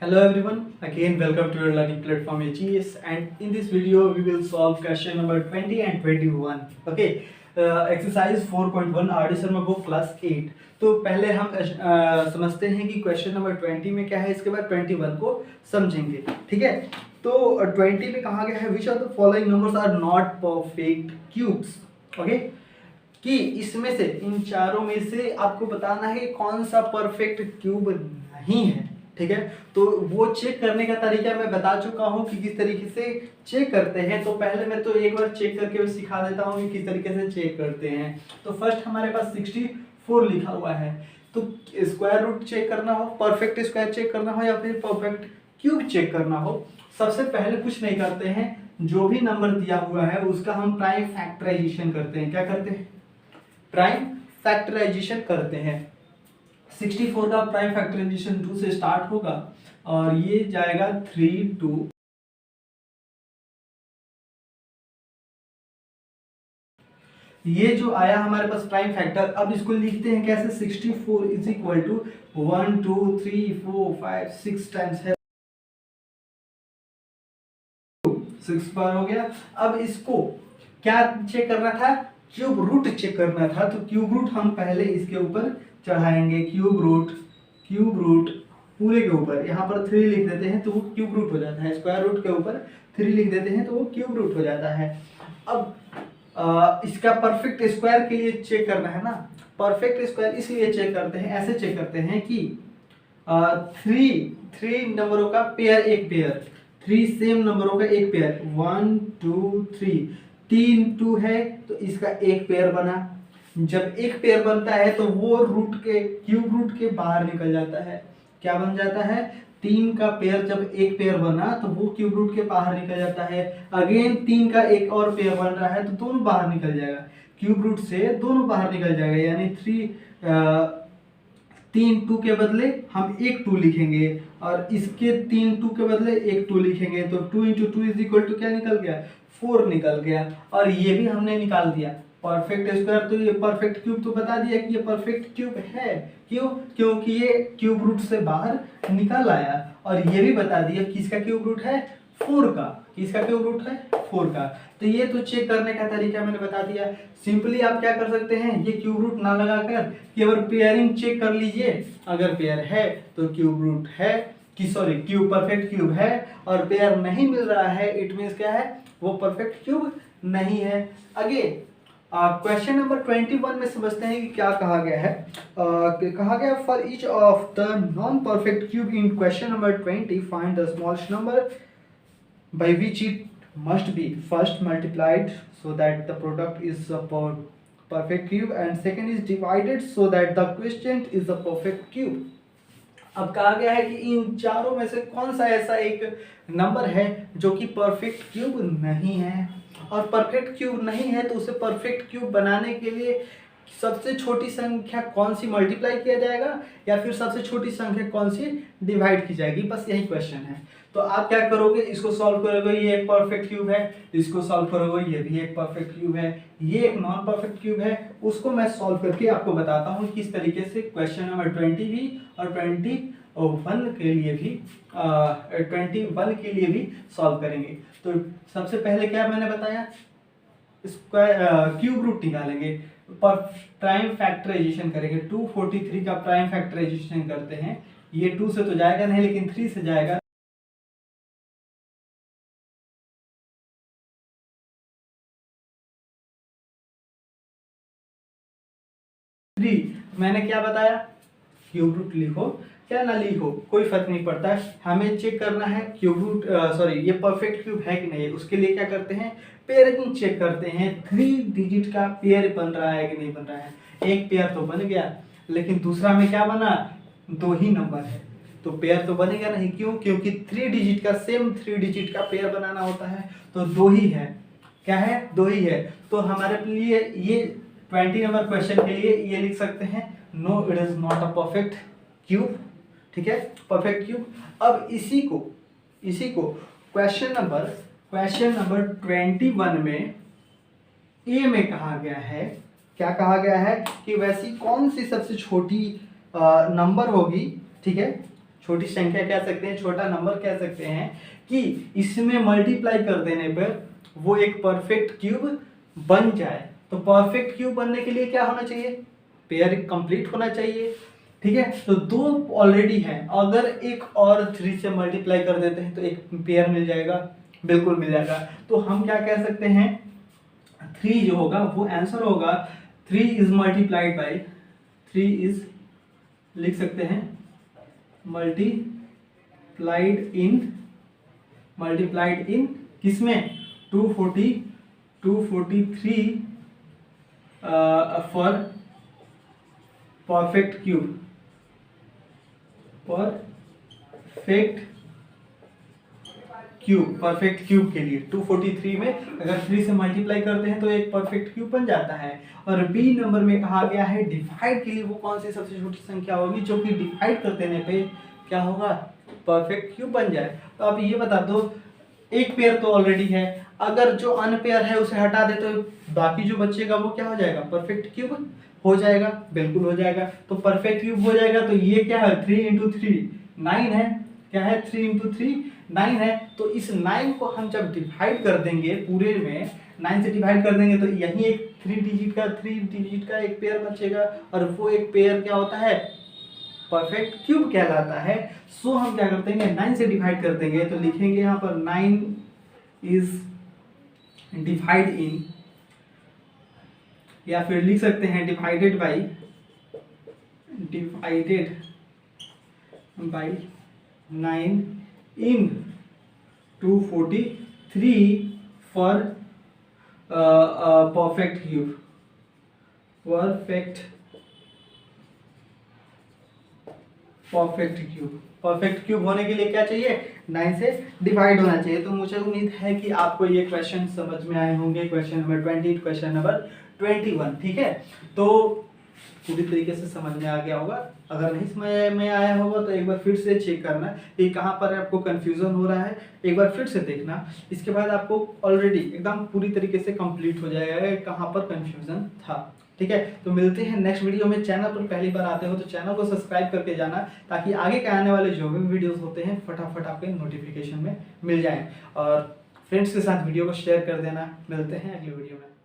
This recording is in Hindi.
Hello everyone, again welcome to your learning platform AGS, and in this video we will solve question number 20 and 21. Okay, exercise 4.1 RD Sharma book class 8. तो पहले हम समझते हैं कि क्वेश्चन नंबर 20 में क्या है, इसके बाद 21 को समझेंगे. ठीक है, तो 20 में कहा गया है which of the following numbers are not perfect cubes. Okay, कि इसमें से इन चारों में से आपको बताना है कि कौन सा परफेक्ट क्यूब नहीं है. ठीक है, तो वो चेक करने का तरीका मैं बता चुका हूँ कि किस तरीके से चेक करते हैं. तो पहले मैं तो एक बार चेक करके सिखा देता हूँ कि किस तरीके से चेक करते हैं. तो फर्स्ट हमारे पास 64 लिखा हुआ है, तो स्क्वायर रूट चेक करना हो, परफेक्ट स्क्वायर चेक करना हो या फिर परफेक्ट क्यूब चेक करना हो, सबसे पहले कुछ नहीं करते हैं, जो भी नंबर दिया हुआ है उसका हम प्राइम फैक्टराइजेशन करते हैं. क्या करते हैं? प्राइम फैक्टराइजेशन करते हैं. 64 का प्राइम फैक्टराइजेशन 2 से स्टार्ट होगा और ये जाएगा 3 2. ये जो आया हमारे पास प्राइम फैक्टर, अब इसको लिखते हैं कैसे? 64 इज इक्वल टू 1 2 3 4 5 6 टाइम्स है, 6 बार हो गया. अब इसको क्या चेक करना था? क्यूब रूट चेक करना था. तो क्यूब रूट हम पहले इसके ऊपर चढ़ाएंगे. क्यूब रूट पूरे के ऊपर यहाँ पर 3 लिख देते हैं तो वो क्यूब रूट हो जाता है. स्क्वायर रूट के ऊपर 3 लिख देते हैं तो वो क्यूब रूट हो जाता है. अब इसका परफेक्ट स्क्वायर के लिए चेक करना है ना. परफेक्ट स्क्वायर इसलिए चेक करते हैं, ऐसे चेक करते हैं कि थ्री नंबरों का पेयर, एक पेयर, 3 सेम नंबरों का एक पेयर, 1 2 3, 3 2 है तो इसका एक पेयर बना. जब एक पेयर बनता है तो वो रूट के, क्यूब रूट के बाहर निकल जाता है. क्या बन जाता है? 3 का पेयर जब एक पेयर बना तो वो क्यूब रूट के बाहर निकल जाता है. अगेन 3 का एक और पेयर बन रहा है तो दोनों बाहर निकल जाएगा. क्यूब रूट से दोनों बाहर निकल जाएगा, यानी 3 2 के बदले हम एक 2 लिखेंगे और इसके 3 2 के बदले एक 2 लिखेंगे. तो 2 इंटू 2 इज इक्वल टू क्या निकल गया? 4 निकल गया. और ये भी हमने निकाल दिया परफेक्ट स्क्वायर. तो ये परफेक्ट क्यूब तो बता दिया कि ये परफेक्ट क्यूब है. क्यों? क्योंकि ये क्यूब रूट से बाहर निकल आया. और ये भी बता दिया किसका क्यूब रूट है? 4 का. किसका क्यूब रूट है? 4 का. तो ये तो चेक करने का तरीका मैंने बता दिया. सिंपली आप क्या कर सकते हैं, ये क्यूब रूट ना लगाकर केवल पेयरिंग चेक कर लीजिए. अगर पेयर है तो क्यूब रूट है कि सॉरी क्यूब परफेक्ट क्यूब है, और पेयर नहीं मिल रहा है इट मींस क्या है? वो परफेक्ट क्यूब नहीं है. अगेन क्वेश्चन नंबर 21 में समझते हैं कि क्या कहा गया है. कहा गया for each of the non perfect cube in question number 20 find the smallest number by which it must be first multiplied so that the product is a perfect cube, and second is divided so that the quotient is a perfect cube. अब कहा गया है कि इन चारों में से कौन सा ऐसा एक नंबर है जो कि परफेक्ट क्यूब नहीं है. और परफेक्ट क्यूब नहीं है तो उसे परफेक्ट क्यूब बनाने के लिए सबसे छोटी संख्या कौन सी मल्टीप्लाई किया जाएगा या फिर सबसे छोटी संख्या कौन सी डिवाइड की जाएगी. बस यही क्वेश्चन है. तो आप क्या करोगे? इसको सॉल्व करोगे, ये एक परफेक्ट क्यूब है. इसको सॉल्व करोगे, ये भी एक परफेक्ट क्यूब है. ये एक नॉन परफेक्ट क्यूब है. उसको मैं सॉल्व करके आपको बताता हूँ किस तरीके से क्वेश्चन नंबर 20 भी और 21 के लिए भी 21 के लिए भी सॉल्व करेंगे. तो सबसे पहले क्या मैंने बताया? क्यूब रूट निकालेंगे, पर प्राइम फैक्टराइजेशन करेंगे. 243 का प्राइम फैक्टराइजेशन करते हैं. ये 2 से तो जाएगा नहीं लेकिन 3 से जाएगा. मैंने क्या बताया? क्यूब रूट लिखो क्या ना लिखो कोई फर्क नहीं पड़ता है. हमें चेक करना है क्यूब रूट सॉरी ये परफेक्ट क्यूब है कि नहीं है. उसके लिए क्या करते हैं? पेयरिंग चेक करते हैं. 3 डिजिट का पेयर बन रहा है कि नहीं बन रहा है. एक पेयर तो बन गया लेकिन दूसरा में क्या बना? 2 ही नंबर है तो पेयर तो बनेगा नहीं. क्यों? क्योंकि 3 डिजिट का सेम 3 डिजिट का पेयर बनाना होता है तो 2 ही है. क्या है? 2 ही है. तो हमारे लिए ये 20 नंबर क्वेश्चन के लिए ये लिख सकते हैं no it is not a perfect cube. ठीक है, परफेक्ट क्यूब. अब इसी को क्वेश्चन नंबर 21 में ए में कहा गया है. क्या कहा गया है? कि वैसी कौन सी सबसे छोटी नंबर होगी. ठीक है, छोटी संख्या कह सकते हैं, छोटा नंबर कह सकते हैं, कि इसमें मल्टीप्लाई कर देने पर वो एक परफेक्ट क्यूब बन जाए। तो परफेक्ट क्यूब बनने के लिए क्या होना चाहिए? पेयर कंप्लीट होना चाहिए। ठीक है, तो 2 ऑलरेडी है, अगर एक और 3 से मल्टीप्लाई कर देते हैं तो एक पेयर मिल जाएगा, बिल्कुल मिल जाएगा। तो हम क्या कह सकते हैं, 3 जो होगा वो आंसर होगा 3 इज मल्टीप्लाइड बाई 3 इज, लिख सकते हैं मल्टीप्लाइड इन किसमें? 243 फॉर परफेक्ट क्यूब के लिए 243 में अगर 3 से मल्टीप्लाई करते हैं तो एक परफेक्ट क्यूब बन जाता है। और बी नंबर में कहा गया है डिवाइड के लिए वो कौन सी सबसे छोटी संख्या होगी जो कि डिवाइड कर देने पे क्या होगा? परफेक्ट क्यूब बन जाए। तो आप ये बता दो, एक पेयर तो ऑलरेडी है, अगर जो अनपेयर है उसे हटा दे तो बाकी जो बचेगा वो क्या हो जाएगा? परफेक्ट क्यूब हो जाएगा, बिल्कुल हो जाएगा। तो परफेक्ट क्यूब हो जाएगा। तो ये क्या है? 3 इंटू 3 9 है। क्या है? 3 इंटू 3 9 है। तो इस 9 को हम जब डिवाइड कर देंगे, पूरे में 9 से डिवाइड कर देंगे तो यही एक 3 डिजिट का एक पेयर बचेगा, और वो एक पेयर क्या होता है? परफेक्ट क्यूब कहलाता है। सो हम क्या करते हैं, 9 से डिवाइड कर देंगे तो लिखेंगे यहाँ पर 9 इज डिवाइड इन, या फिर लिख सकते हैं divided by 9 in 243 for perfect cube होने के लिए क्या चाहिए? 9 से डिवाइड होना चाहिए। तो मुझे उम्मीद है कि आपको ये क्वेश्चन समझ में आए होंगे, क्वेश्चन नंबर 20, क्वेश्चन नंबर 21। ठीक है, तो पूरी तरीके से समझ में आ गया होगा। अगर नहीं समझ में आया होगा तो एक बार फिर से चेक करना कि कहाँ पर आपको कंफ्यूजन हो रहा है, एक बार फिर से देखना। इसके बाद आपको ऑलरेडी एकदम पूरी तरीके से कंप्लीट हो जाएगा कहाँ पर कंफ्यूजन था। ठीक है, तो मिलते हैं नेक्स्ट वीडियो में। चैनल पर पहली बार आते हो तो चैनल को सब्सक्राइब करके जाना, ताकि आगे के आने वाले जो भी वीडियोस होते हैं फटाफट आपके नोटिफिकेशन में मिल जाएं। और फ्रेंड्स के साथ वीडियो को शेयर कर देना। मिलते हैं अगली वीडियो में।